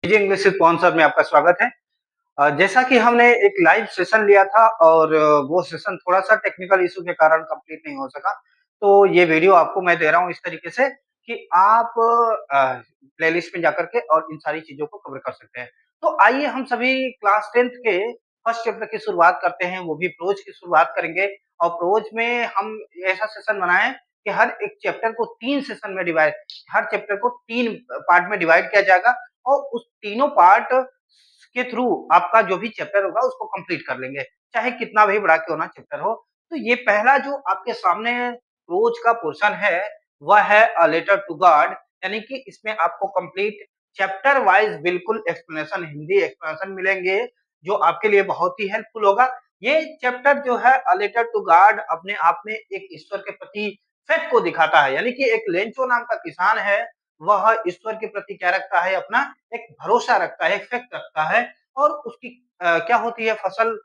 Ji, English with Pavan sir में आपका स्वागत है। जैसा कि हमने एक लाइव सेशन लिया था और वो सेशन थोड़ा-सा टेक्निकल इश्यू के कारण कंप्लीट नहीं हो सका। तो ये वीडियो आपको मैं दे रहा हूँ इस तरीके से कि आप प्लेलिस्ट में जाकर के और इन सारी चीज़ों को कवर कर सकते हैं। तो आइए हम सभी क्लास 10th के फर्स्ट चैप्टर की शुरुआत करते हैं, वो भी प्रोज की शुरुआत करेंगे और प्रोज में हम ऐसा सेशन बनाएँ कि हर एक चैप्टर को 3 सेशन में डिवाइड हर चैप्टर को 3 पार्ट में डिवाइड किया जाएगा और उस तीनों पार्ट के थ्रू आपका जो भी चैप्टर होगा उसको कंप्लीट कर लेंगे, चाहे कितना भी बड़ा क्यों ना चैप्टर हो। तो ये पहला जो आपके सामने रोज का पोर्शन है, वह है अ लेटर टू गॉड यानी कि इसमें आपको कंप्लीट चैप्टर वाइज़ बिल्कुल एक्सप्लेनेशन हिंदी एक्सप्लेनेशन मिलेंगे, जो आपके लिए बहुत ही हेल्पफुल होगा। ये चैप्टर जो है अ लेटर टू गॉड अपने आप में एक ईश्वर के प्रति फेथ को दिखाता है, यानी कि एक लेंचो नाम का किसान है, वह ईश्वर के प्रति क्या रखता है अपना एक भरोसा रखता है, एक फेथ रखता है और उसकी क्या होती है फसल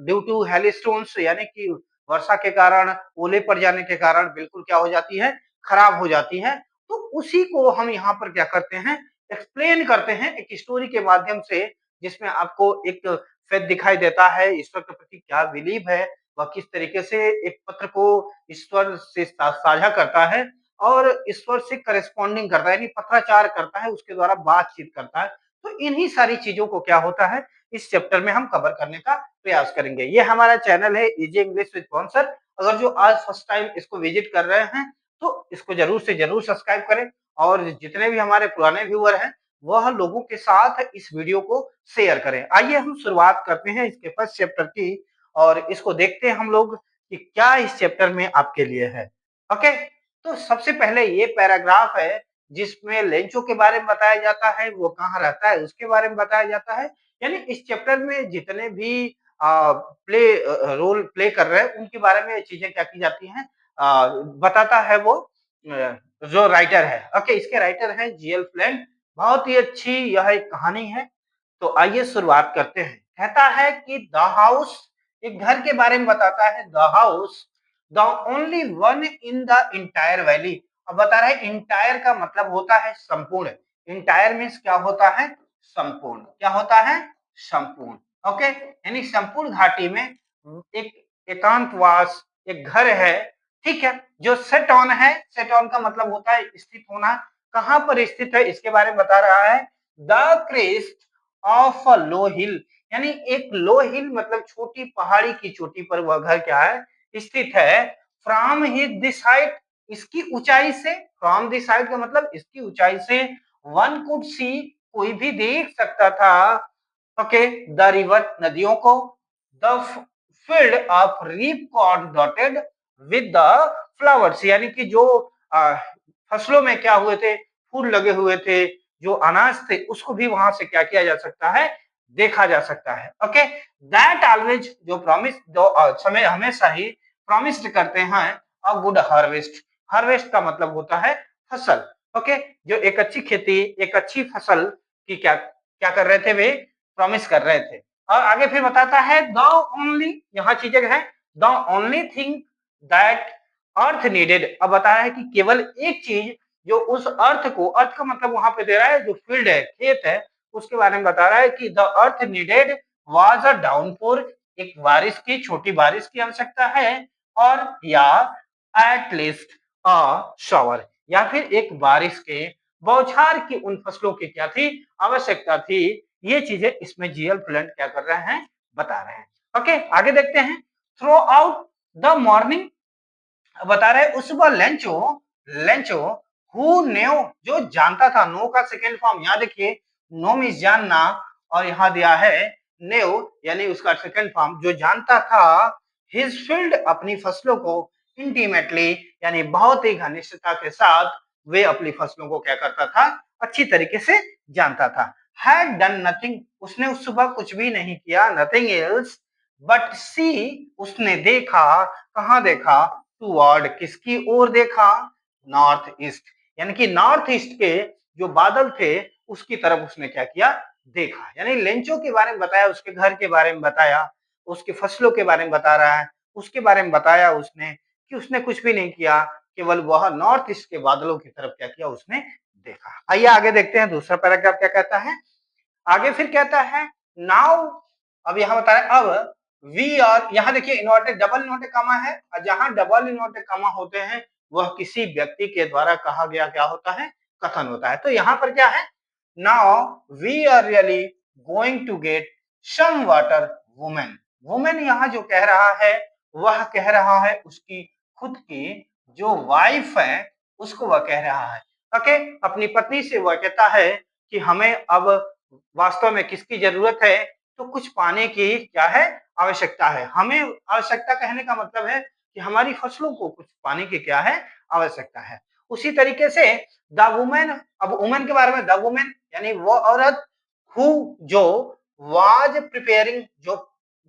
ड्यू टू हेलस्टोन्स यानी कि वर्षा के कारण, ओले पड़ जाने के कारण बिल्कुल क्या हो जाती है, खराब हो जाती है। तो उसी को हम यहाँ पर क्या करते हैं, एक्सप्लेन करते हैं एक स्टोरी के माध्यम से, जिसमें आपको एक फेथ दिखाई देता है, ईश्वर के प्रति क्या बिलीव है, वह किस तरीके से एक पत्र को ईश्वर से साझा करता है और ईश्वर से करेस्पॉन्डिंग करता है यानी पत्राचार करता है, उसके द्वारा बातचीत करता है। तो इन्हीं सारी चीज़ों को क्या होता है, इस चैप्टर में हम कवर करने का प्रयास करेंगे। ये हमारा चैनल है easy English with Pavan sir. अगर जो आज फर्स्ट टाइम इसको विज़िट कर रहे हैं, तो इसको ज़रूर से ज़रूर सब्सक्राइब करें और जितने भी हमारे पुराने व्यूअर हैं, वह लोगों के साथ इस वीडियो को शेयर करें। आइए हम शुरुआत करते हैं इसके फर्स्ट चैप्टर की और इसको देखते हैं हम लोग कि क्या इस चैप्टर में आपके लिए है। ओके? तो सबसे पहले ये पैराग्राफ है जिसमें लेंचो के बारे में बताया जाता है, वो कहाँ रहता है उसके बारे में बताया जाता है। यानी इस चैप्टर में जितने भी रोल प्ले कर रहे हैं उनके बारे में चीजें क्या की जाती हैं, बताता है वो जो राइटर है। ओके, इसके राइटर हैं जीएल फ्लैंट। बहुत ही अच्छी यह एक कहानी है। तो आइए शुरुआत करते हैं। कहता है कि द हाउस, एक घर के बारे में बताता है। The house the only one in the entire valley. अब बता रहा है इंटायर का मतलब होता है संपूर्ण। इंटायर मीन्स क्या होता है, संपूर्ण। क्या होता है, संपूर्ण। ओके, यानी संपूर्ण घाटी में एक एकांतवास एक घर है, ठीक है, जो सेट ऑन है। सेट ऑन का मतलब होता है स्थित होना। कहां पर स्थित है इसके बारे में बता रहा है। द क्रेस्ट ऑफ अ लो हिल, यानी एक लो हिल मतलब छोटी पहाड़ी की चोटी पर वह घर क्या है, स्थित है। फ्रॉम हिज दिस हाइट, इसकी ऊंचाई से। फ्रॉम दिस हाइट का मतलब इसकी ऊंचाई से वन कुड सी, कोई भी देख सकता था। ओके, द रिवर, नदियों को। The field of reap corn dotted with the flowers, यानी कि जो फसलों में क्या हुए थे, फूल लगे हुए थे, जो अनाज थे उसको भी वहां से क्या किया जा सकता है, देखा जा सकता है। ओके, दैट ऑलवेज, जो प्रॉमिस, जो समय हमेशा ही प्रॉमिस्ड करते हैं अ गुड हार्वेस्ट। हार्वेस्ट का मतलब होता है फसल। ओके, जो एक अच्छी खेती, एक अच्छी फसल की क्या क्या कर रहे थे, वे प्रॉमिस कर रहे थे। और आगे फिर बताता है द ओनली, यहाँ चीजें है, the only thing that earth needed. अब बता रहा है कि केवल एक चीज जो उस अर्थ को, अर्थ का मतलब वहां पे दे रहा है जो फील्ड है, खेत है, उसके बारे में बता रहा है कि the earth needed was a downpour, एक बारिश की, छोटी बारिश की आवश्यकता है। और या एट लीस्ट अ शावर, या फिर एक बारिश के बौछार की उन फसलों की क्या थी, आवश्यकता थी। ये चीजें इसमें जीएल फ्लैंट क्या कर रहे हैं, बता रहे हैं। ओके, आगे देखते हैं। थ्रू आउट द मॉर्निंग, बता रहे उस सुबह लेंचो, लेंचो हु न्यो, जो जानता था। नो का सेकेंड फॉर्म यहाँ देखिए, नो मीन्स जानना, और यहाँ दिया है न्यो यानी उसका सेकेंड फॉर्म, जो जानता था। हिज फील्ड, अपनी फसलों को। इंटीमेटली यानी बहुत ही घनिष्ठता के साथ वे अपनी फसलों को क्या करता था, अच्छी तरीके से जानता था। हैड डन नथिंग, उसने उस सुबह कुछ भी नहीं किया। नथिंग एल्स बट सी, उसने देखा, कहाँ देखा, टुवर्ड, किसकी ओर देखा, नॉर्थ ईस्ट, यानी कि नॉर्थ ईस्ट के जो बादल थे उसकी तरफ उसने क्या किया, देखा। यानी लेंचो के बारे में बताया, उसके घर के बारे में बताया, उसके फसलों के बारे में बता रहा है, उसके बारे में बताया उसने कि उसने कुछ भी नहीं किया, केवल वह नॉर्थ ईस्ट के बादलों की तरफ क्या किया, उसने देखा। आइए आगे देखते हैं दूसरा पैराग्राफ क्या कहता है। आगे फिर कहता है नाउ, अब यहाँ बता रहे हैं अब वी आर, यहाँ देखिए इन्वर्टेड डबल इन्वर्टेड कॉमा है, और जहां डबल इन्वर्टेड कॉमा होते हैं वह किसी व्यक्ति के द्वारा कहा गया क्या होता है, कथन होता है। तो यहाँ पर क्या है, now we are really going to get some water women. Women यहाँ जो कह रहा है वह कह रहा है उसकी खुद की जो वाइफ है उसको वह कह रहा है। ओके, अपनी पत्नी से वह कहता है कि हमें अब वास्तव में किसकी जरूरत है, तो कुछ पाने की क्या है, आवश्यकता है। हमें आवश्यकता कहने का मतलब है कि हमारी फसलों को कुछ पाने की क्या है, आवश्यकता है। उसी तरीके से द वुमेन, अब वुमेन के बारे में द वुमेन यानी वो औरत हु जो वाज प्रिपेयरिंग, जो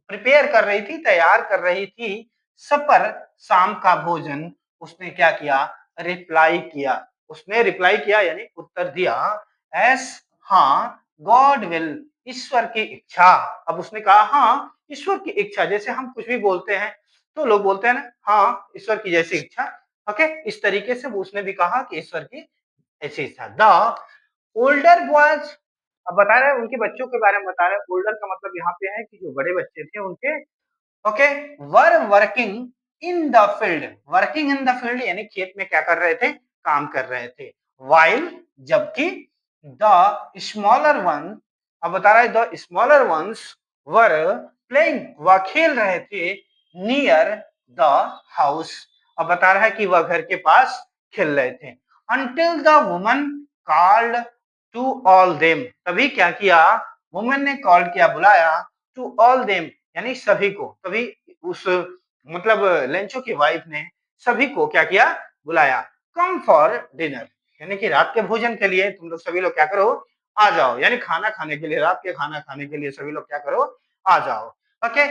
प्रिपेयर कर रही थी, तैयार कर रही थी सपर, शाम का भोजन, उसने क्या किया, रिप्लाई किया। उसने रिप्लाई किया यानी उत्तर दिया एस, हाँ, गॉड विल, ईश्वर की इच्छा। अब उसने कहा हाँ ईश्वर की इच्छा, जैसे हम कुछ भी बोलते हैं तो लोग बोलते हैं ना हाँ ईश्वर की जैसी इच्छा। ओके, इस तरीके से वो उसने भी कहा कि ईश्वर की ऐसी इच्छा। द ओल्डर बॉयज, अब बता रहे हैं उनके बच्चों के बारे में बता रहे हैं। ओल्डर का मतलब यहाँ पे है कि जो बड़े बच्चे थे उनके, okay, were working in the field, working in the field यानी खेत में क्या कर रहे थे, काम कर रहे थे। वाइल, जबकि द स्मॉलर वन, अब बता रहा है the smaller ones were playing, वह खेल रहे थे नियर द हाउस, अब बता रहा है कि वह घर के पास खेल रहे थे। Until the woman called to all them, तभी क्या किया, वुमन ने कॉल किया, बुलाया, टू ऑल देम यानी सभी को, तभी उस मतलब लेंचो की वाइफ ने सभी को क्या किया, बुलाया। कम फॉर डिनर यानी कि रात के भोजन के लिए तुम लोग सभी लोग क्या करो, आ जाओ, यानी खाना खाने के लिए, रात के खाना खाने के लिए सभी लोग क्या करो, आ जाओ। Okay,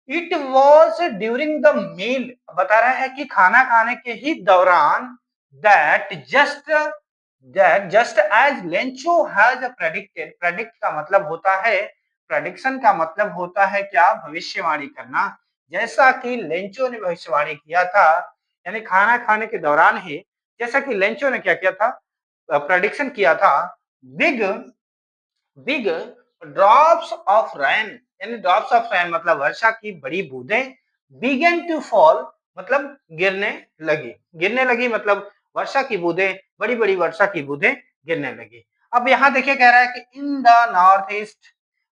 it was during the meal, बता रहा है कि खाना खाने के ही दौरान, that just as Lencho has predicted, predict का मतलब होता है, प्रेडिक्शन का मतलब होता है क्या, भविष्यवाणी करना। जैसा कि लेंचो ने भविष्यवाणी किया था, यानी खाना खाने के दौरान ही जैसा कि लेंचो ने क्या किया था, प्रेडिक्शन किया था, big big drops of rain, यानी ड्रॉप्स ऑफ रेन मतलब वर्षा की बड़ी बूंदें, बिगन टू फॉल मतलब गिरने लगी मतलब वर्षा की बूंदें, बड़ी बड़ी वर्षा की बूंदें गिरने लगी। अब यहाँ देखिए कह रहा है कि इन द नॉर्थ ईस्ट,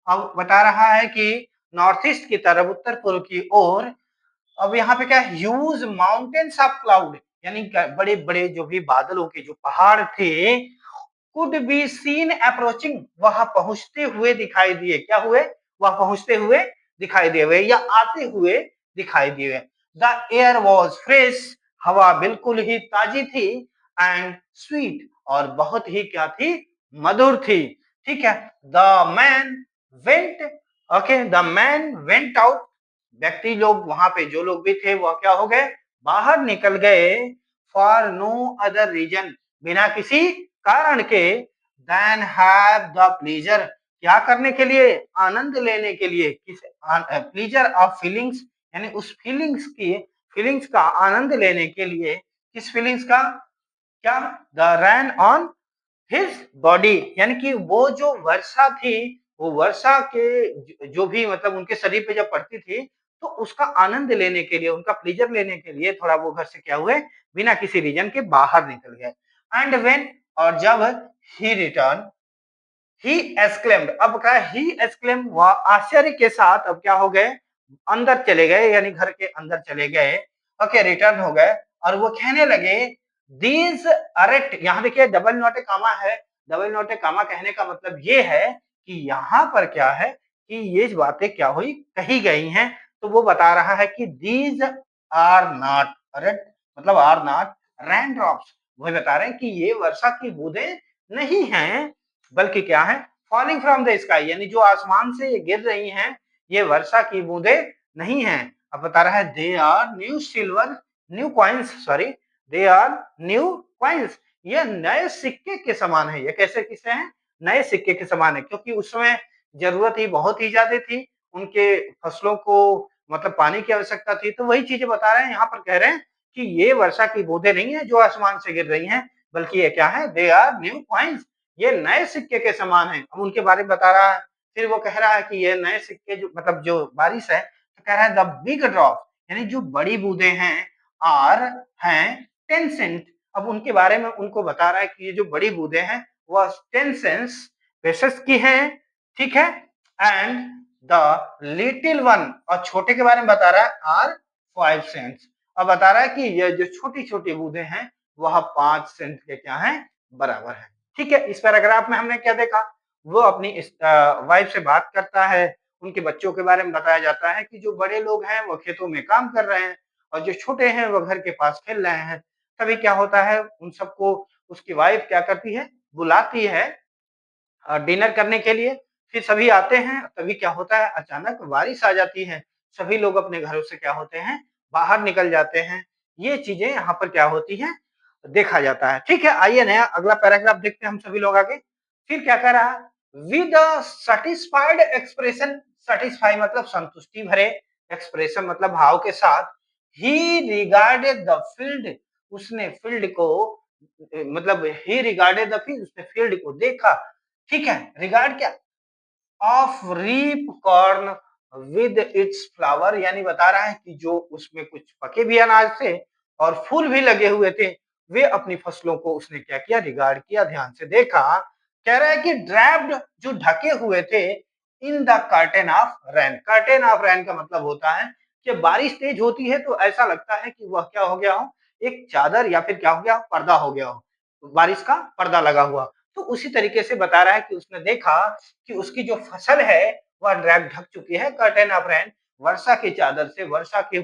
अब बता रहा है कि नॉर्थ ईस्ट की तरफ, उत्तर पूर्व की ओर, अब यहाँ पे क्या, ह्यूज माउंटेन्स ऑफ क्लाउड यानी बड़े बड़े जो भी बादलों के जो पहाड़ थे, कुड बी सीन अप्रोचिंग, वह पहुंचते हुए दिखाई दिए, क्या हुए, वह पहुंचते हुए दिखाई दिए हुए या आते हुए दिखाई दिए। द एयर वॉज फ्रेश, हवा बिल्कुल ही ताजी थी, एंड स्वीट और बहुत ही क्या थी, मधुर थी। ठीक है, the man went, okay, the man went out, व्यक्ति लोग वहां पे जो लोग भी थे वह क्या हो गए, बाहर निकल गए, फॉर नो अदर रीजन, बिना किसी कारण के, देन हैव द प्लीजर, क्या करने के लिए, आनंद लेने के लिए, किस प्लीजर ऑफ फीलिंग्स यानी उस फीलिंग्स की, फीलिंग्स का आनंद लेने के लिए, किस फीलिंग्स का, क्या, the rain on his body यानी कि वो जो वर्षा थी, वो वर्षा के जो भी मतलब उनके शरीर पे जब पड़ती थी तो उसका आनंद लेने के लिए, उनका प्लेजर लेने के लिए थोड़ा वो घर से क्या हुए, बिना किसी रीजन के बाहर निकल गए। एंड व्हेन, और जब ही रिटर्न, ही एक्सक्लेम्ड, अब क्या, ही एक्सक्लेम, वह आश्चर्य के साथ अब क्या हो गए, अंदर चले गए यानी घर के अंदर चले गए। ओके, रिटर्न हो गए और वो कहने लगे, दीज अरेट, यहाँ देखिए डबल नोटे कामा है, डबल नोटे कामा कहने का मतलब ये है कि यहाँ पर क्या है कि ये बातें क्या हुई, कही गई हैं। तो वो बता रहा है कि दीज आर नॉट अरेट मतलब आर नॉट रेन ड्रॉप्स, वही बता रहे हैं कि ये वर्षा की बूंदें नहीं हैं, बल्कि क्या है, फॉलिंग फ्रॉम द स्काई यानी जो आसमान से ये गिर रही हैं, ये वर्षा की बूंदें नहीं हैं। अब बता रहा है they are new silver, new coins, sorry, they are new coins, ये नए सिक्के के समान है। ये कैसे किससे हैं, नए सिक्के के समान है, क्योंकि उस समय जरूरत ही बहुत ही ज्यादा थी, उनके फसलों को मतलब पानी की आवश्यकता थी। तो वही चीजें बता रहे हैं, यहाँ पर कह रहे हैं कि ये वर्षा की बूंदें नहीं है जो आसमान से गिर रही हैं, बल्कि ये क्या है, दे आर न्यू कॉइन्स, ये नए सिक्के के समान है। अब उनके बारे में बता रहा है, फिर वो कह रहा है कि ये नए सिक्के जो मतलब जो बारिश है, तो कह रहा है द बिग ड्रॉप, यानी जो बड़ी बूंदें हैं आर हैं 10 सेंट। अब उनके बारे में उनको बता रहा है कि ये जो बड़ी बूंदें हैं वह 10 सेंट्स पेसेस की हैं, ठीक है, एंड द लिटिल वन, और छोटे के बारे में बता रहा है आर 5 सेंट्स। अब बता रहा है कि ये जो छोटी-छोटी बूंदें हैं वह 5 सेंट के क्या हैं, बराबर है। ठीक है, इस पैराग्राफ में हमने क्या देखा, वो अपनी इस वाइफ से बात करता है, उनके बच्चों के बारे में बताया जाता है कि जो बड़े लोग हैं वो खेतों में काम कर रहे हैं और जो छोटे हैं वो घर के पास खेल रहे हैं। तभी क्या होता है, उन सबको उसकी वाइफ क्या करती है, बुलाती है डिनर करने के लिए। फिर सभी आते हैं, तभी क्या होता है, अचानक बारिश आ जाती है। सभी लोग अपने घरों से क्या होते हैं, बाहर निकल जाते हैं। ये चीजें यहाँ पर क्या होती हैं, देखा जाता है। ठीक है, आइए नया अगला पैराग्राफ देखते हैं हम सभी लोग आगे। फिर क्या कह रहा है, with a satisfied expression, satisfy मतलब संतुष्टि भरे, एक्सप्रेशन मतलब भाव के साथ, ही रिगार्डेड द फील्ड, उसने फील्ड को मतलब ही रिगार्डेड द फील्ड, उसने फील्ड को देखा। ठीक है, रिगार्ड क्या, of reap corn with its flower, यानी बता रहा है कि जो उसमें कुछ पके भी अनाज थे और फूल भी लगे हुए थे, वे अपनी फसलों को उसने क्या किया, रिगार्ड किया, ध्यान से देखा। कह रहा है कि ड्रैप्ड जो ढके हुए थे in the curtain of rain, curtain of rain का मतलब होता है कि बारिश तेज होती है तो ऐसा लगता है कि वह क्या हो गया हो, एक चादर या फिर क्या हो गया, पर्दा हो गया हो, बारिश का पर्दा लगा हुआ। तो उसी तरीके से बता रहा है कि उसने देखा कि उसकी जो फसल है वह ड्रैप ढक चुकी है, कर्टेन ऑफ रेन, वर्षा की चादर से, वर्षा के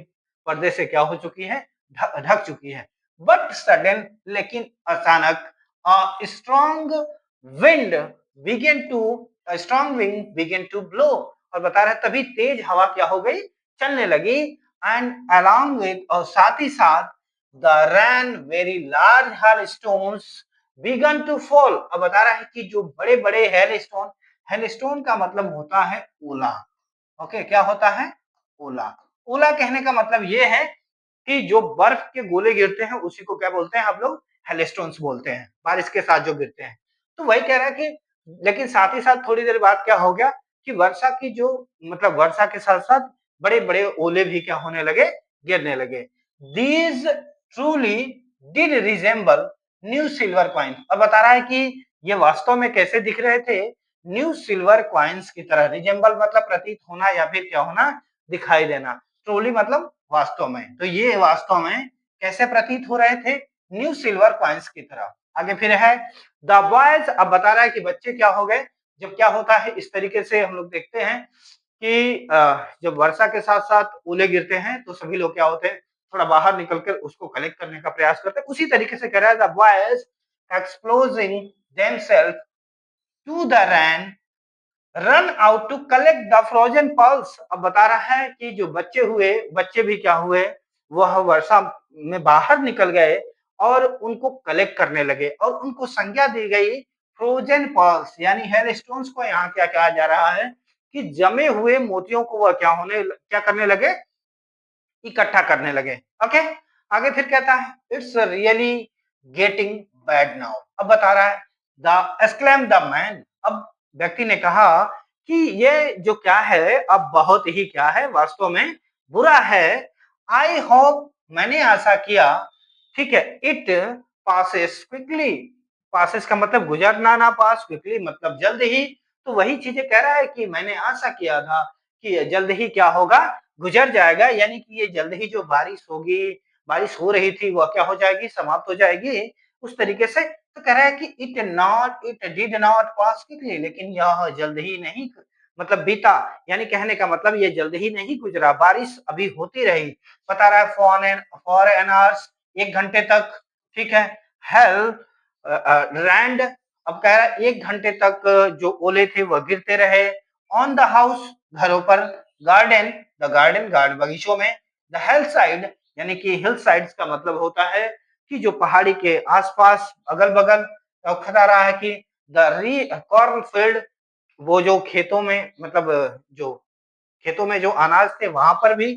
पर्दे से क्या हो चुकी है, ढक चुकी है। बट सडन, लेकिन अचानक, strong wind began to strong wind began to blow, और बता रहा है तभी तेज हवा क्या हो गई, चलने लगी, एंड अलोंग विद, और साथ ही साथ, the rain very large hail stones began to fall. अब बता रहा है कि जो बड़े बड़े हेल स्टोन का मतलब होता है ओला। ओके, क्या होता है, ओला। ओला कहने का मतलब ये है कि जो बर्फ के गोले गिरते हैं उसी को क्या बोलते हैं हम लोग, हेलस्टोन्स बोलते हैं, बारिश के साथ जो गिरते हैं। तो वही कह रहा है कि लेकिन साथ ही साथ थोड़ी देर बाद क्या हो गया कि वर्षा की जो मतलब वर्षा के साथ साथ बड़े बड़े ओले भी क्या होने लगे, गिरने लगे। These truly did resemble new silver coin. अब बता रहा है कि ये वास्तव में कैसे दिख रहे थे, न्यू सिल्वर कॉइन्स की तरह। रिजेंबल मतलब प्रतीत होना या फिर क्या होना, दिखाई देना। ट्रूली मतलब वास्तव में, तो ये वास्तव में कैसे प्रतीत हो रहे थे, न्यू सिल्वर कॉइन्स की तरह। आगे फिर है द बॉयज, अब बता रहा है कि बच्चे क्या हो गए, जब क्या होता है इस तरीके से हम लोग देखते हैं कि जब वर्षा के साथ साथ ओले गिरते हैं तो सभी लोग क्या होते हैं, थोड़ा बाहर निकलकर उसको कलेक्ट करने का प्रयास करते हैं। उसी तरीके से कह रहा है the boys exploding themselves to the rain run out to collect the frozen pulse. अब बता रहा है कि जो बच्चे भी क्या हुए, वह वर्षा में बाहर निकल गए और उनको कलेक्ट करने लगे और उनको संज्ञा दी गई फ्रोजन पल्स, यानी हेल स्टोन्स को यहाँ क्या कहा जा रहा है कि जमे हुए मोतियों को वह क्या करने लगे, इकट्ठा करने लगे। ओके, आगे फिर कहता है it's really getting bad now. अब बता रहा है द एक्सक्लेम द मैन, अब व्यक्ति ने कहा कि ये जो क्या है अब बहुत ही क्या है, वास्तव में बुरा है। आई होप, मैंने आशा किया, ठीक है, इट पासेस क्विकली, पासेस का मतलब गुजरना, ना पास, क्विकली मतलब जल्द ही। तो वही चीजें कह रहा है कि मैंने आशा किया था कि जल्द ही क्या होगा, गुजर जाएगा, यानी कि ये जल्द ही जो बारिश होगी, बारिश हो रही थी वह क्या हो जाएगी, समाप्त हो जाएगी, उस तरीके से। तो कह रहा है कि it did not pass quickly, लेकिन यह जल्द ही नहीं मतलब बीता, यानी कहने का मतलब ये जल्द ही नहीं गुजरा, बारिश अभी होती रही। बता रहा है फॉर एन आवर्स, 1 घंटे तक, ठीक है, हेल रैंड, अब कह रहा है 1 घंटे तक जो ओले थे वह गिरते रहे, ऑन द हाउस, घरों पर, गार्डन, द गार्डन, बगीचों में, द हिल साइड, यानी कि हिल साइड्स का मतलब होता है कि जो पहाड़ी के आसपास अगल बगल, बता रहा है कि द री कॉर्न फील्ड, वो जो खेतों में मतलब जो खेतों में जो अनाज थे वहां पर भी,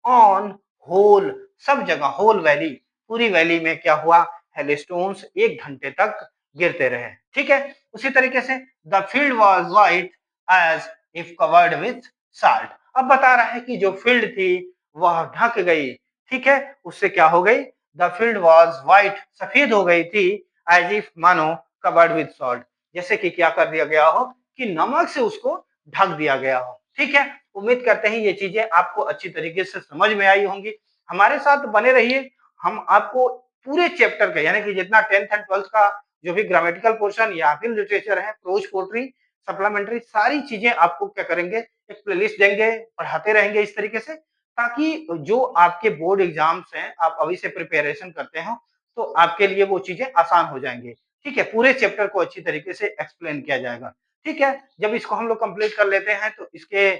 ऑन होल, सब जगह, होल वैली, पूरी वैली में क्या हुआ, हेलस्टोन्स 1 घंटे तक गिरते रहे। ठीक है? उसी तरीके से the field was white as if covered with salt. अब बता रहा है कि जो फील्ड थी वह ढक गई। ठीक है? उससे क्या हो गई? द फील्ड वाज व्हाइट, सफेद हो गई थी, एज इफ मानो कवर्ड विथ सॉल्ट, जैसे कि क्या कर दिया गया हो कि नमक से उसको ढक दिया गया हो। ठीक है? उम्मीद करते हैं ये चीजें आपको अच्छी तरीके से समझ में आई होंगी। हमारे साथ बने रहिए, हम आपको पूरे चैप्टर का यानी कि जितना 10th एंड 12th का जो भी ग्रामेटिकल पोर्शन या फिर लिटरेचर है, प्रोज, पोएट्री, सप्लीमेंट्री, सारी चीजें आपको क्या करेंगे, एक प्लेलिस्ट देंगे, पढ़ाते रहेंगे इस तरीके से, ताकि जो आपके बोर्ड एग्जाम्स हैं, आप अभी से प्रिपरेशन करते हो, तो आपके लिए वो चीजें आसान हो जाएंगी। ठीक है? पूरे चैप्टर को अच्छी तरीके से एक्सप्लेन किया जाएगा। ठीक है? जब इसको हम लोग कंप्लीट कर लेते हैं तो इसके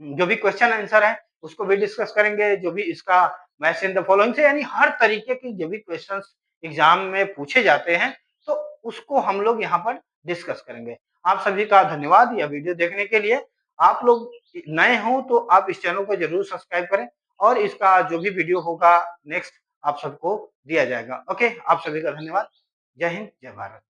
जो भी क्वेश्चन आंसर है उसको भी डिस्कस करेंगे, जो भी इसका मैच इन द फॉलोइंग से, यानी हर तरीके के जो भी क्वेश्चंस एग्जाम में पूछे जाते हैं तो उसको हम लोग यहाँ पर डिस्कस करेंगे। आप सभी का धन्यवाद यह वीडियो देखने के लिए। आप लोग नए हो तो आप इस चैनल को जरूर सब्सक्राइब करें और इसका जो भी वीडियो होगा नेक्स्ट आप सबको दिया जाएगा। ओके, आप सभी का धन्यवाद। जय हिंद, जय भारत।